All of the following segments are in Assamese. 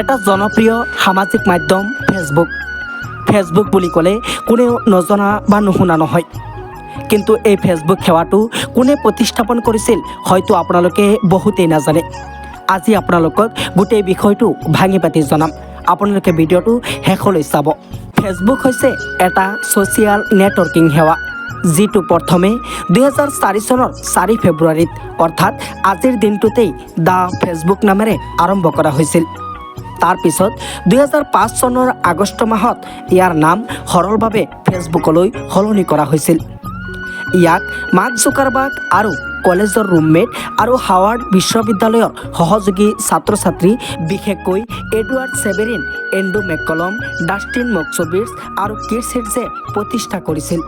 এটা জনপ্ৰিয় সামাজিক মাধ্যম ফেচবুক বুলি ক'লে কোনেও নজনা বা নুশুনা নহয়। কিন্তু এই ফেচবুক সেৱাটো কোনে প্ৰতিস্থাপন কৰিছিল হয়তো আপোনালোকে বহুতেই নাজানে। আজি আপোনালোকক গোটেই বিষয়টো ভাঙি পাতি জনাম, আপোনালোকে ভিডিঅ'টো শেষলৈ চাব। ফেচবুক হৈছে এটা ছ'চিয়েল নেটৱৰ্কিং সেৱা, যিটো প্ৰথমে 2004 চনৰ 4 ফেব্ৰুৱাৰীত অৰ্থাৎ আজিৰ দিনটোতেই দ্য ফেচবুক নামেৰে আৰম্ভ কৰা হৈছিল। তাৰপিছত 2005 চনৰ আগষ্ট মাহত ইয়াৰ নাম সৰলভাৱে ফেচবুকলৈ সলনি কৰা হৈছিল। ইয়াক মাৰ্ক জুকাৰবাৰ্গ আৰু কলেজৰ ৰুমমেট আৰু হাৱাৰ্ড বিশ্ববিদ্যালয়ৰ সহযোগী ছাত্ৰ-ছাত্ৰী, বিশেষকৈ এডৱাৰ্ড ছেভেৰিন, এণ্ড্ৰু মেককলম, ডাষ্টিন মস্কোভিটজ আৰু কিথ হেডজে প্ৰতিষ্ঠা কৰিছিল।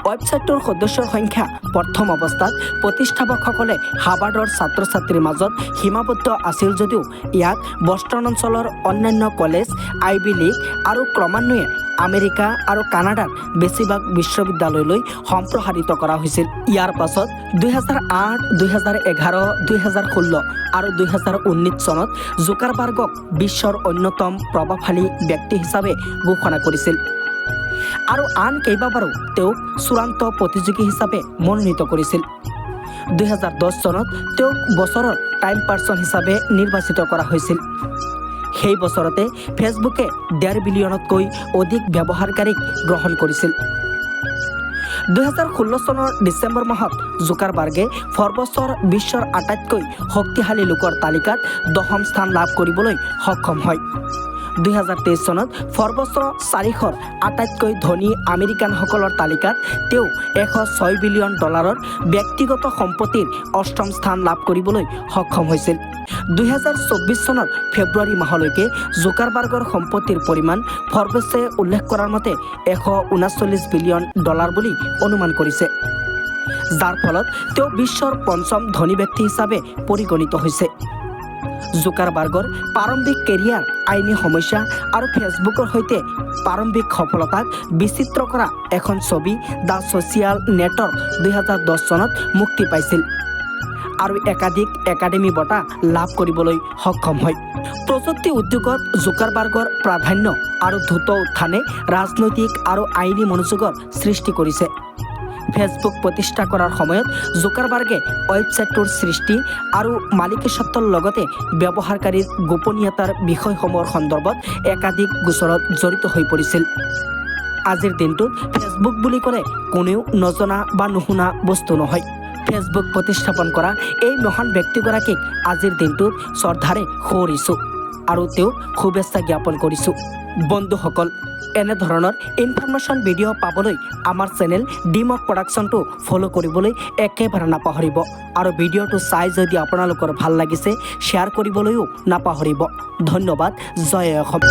ৱেবছাইটটোৰ সদস্যৰ সংখ্যা প্ৰথম অৱস্থাত প্ৰতিষ্ঠাপকসকলে হাৰ্ভাৰ্ডৰ ছাত্ৰ-ছাত্ৰীৰ মাজত সীমাবদ্ধ আছিল যদিও ইয়াক বষ্টন অঞ্চলৰ অন্যান্য কলেজ, আইভি লীগ আৰু ক্ৰমান্বয়ে আমেৰিকা আৰু কানাডাৰ বেছিভাগ বিশ্ববিদ্যালয়লৈ সম্প্ৰসাৰিত কৰা হৈছিল। ইয়াৰ পাছত 2008, 2011, 2016 আৰু 2019 চনত জুকাৰবাৰ্গক বিশ্বৰ অন্যতম প্ৰভাৱশালী ব্যক্তি হিচাপে ঘোষণা কৰিছিল আৰু আন কেইবাবাৰো তেওঁক চূড়ান্ত প্ৰতিযোগী হিচাপে মনোনীত কৰিছিল। 2010 চনত তেওঁক বছৰৰ টাইম পাৰ্চন হিচাপে নিৰ্বাচিত কৰা হৈছিল। সেই বছৰতে ফেচবুকে 1.5 বিলিয়নতকৈ অধিক ব্যৱহাৰকাৰীক গ্ৰহণ কৰিছিল। 2016 চনৰ ডিচেম্বৰ মাহত জুকাৰবাৰ্গে ফৰ্বছৰ বিশ্বৰ আটাইতকৈ শক্তিশালী লোকৰ তালিকাত 10ম স্থান লাভ কৰিবলৈ সক্ষম হয়। 2023 চনত ফৰ্বছৰ 400 আটাইতকৈ ধনী আমেৰিকানসকলৰ তালিকাত তেওঁ $106 বিলিয়ন ব্যক্তিগত সম্পত্তিৰ 8ম স্থান লাভ কৰিবলৈ সক্ষম হৈছিল। 2024 চনৰ ফেব্ৰুৱাৰী মাহলৈকে জুকাৰবাৰ্গৰ সম্পত্তিৰ পৰিমাণ ফৰ্বছে উল্লেখ কৰাৰ মতে $139 বিলিয়ন বুলি অনুমান কৰিছে, যাৰ ফলত তেওঁ বিশ্বৰ 5ম ধনী ব্যক্তি হিচাপে পৰিগণিত হৈছে। জুকাৰবাৰ্গৰ প্ৰাৰম্ভিক কেৰিয়াৰ, আইনী সমস্যা আৰু ফেচবুকৰ সৈতে প্ৰাৰম্ভিক সফলতাক বিচিত্ৰ কৰা এখন ছবি দ্য ছ'চিয়েল নেটৱৰ্ক 2010 চনত মুক্তি পাইছিল আৰু একাধিক একাডেমী বঁটা লাভ কৰিবলৈ সক্ষম হয়। প্ৰযুক্তি উদ্যোগত জুকাৰবাৰ্গৰ প্ৰাধান্য আৰু দ্ৰুত উত্থানে ৰাজনৈতিক আৰু আইনী মনোযোগৰ সৃষ্টি কৰিছে। ফেচবুক প্ৰতিষ্ঠা কৰাৰ সময়ত জুকাৰবাৰ্গে ৱেবছাইটটোৰ সৃষ্টি আৰু মালিকীস্বত্বৰ লগতে ব্যৱহাৰকাৰীৰ গোপনীয়তাৰ বিষয়সমূহৰ সন্দৰ্ভত একাধিক গোচৰত জড়িত হৈ পৰিছিল। আজিৰ দিনটোত ফেচবুক বুলি ক'লে কোনেও নজনা বা নুশুনা বস্তু নহয়। ফেচবুক প্ৰতিস্থাপন কৰা এই মহান ব্যক্তিগৰাকীক আজিৰ দিনটোত শ্ৰদ্ধাৰে সুঁৱৰিছোঁ আৰু তেওঁক শুভেচ্ছা জ্ঞাপন কৰিছোঁ। বন্ধুসকল, এনেধৰণৰ ইনফৰমেশ্যন ভিডিঅ' পাবলৈ আমাৰ চেনেল ডিমক প্ৰডাকশ্যনটো ফ'ল' কৰিবলৈ একেবাৰে নাপাহৰিব আৰু ভিডিঅ'টো চাই যদি আপোনালোকৰ ভাল লাগিছে শ্বেয়াৰ কৰিবলৈও নাপাহৰিব। ধন্যবাদ। জয় অসম।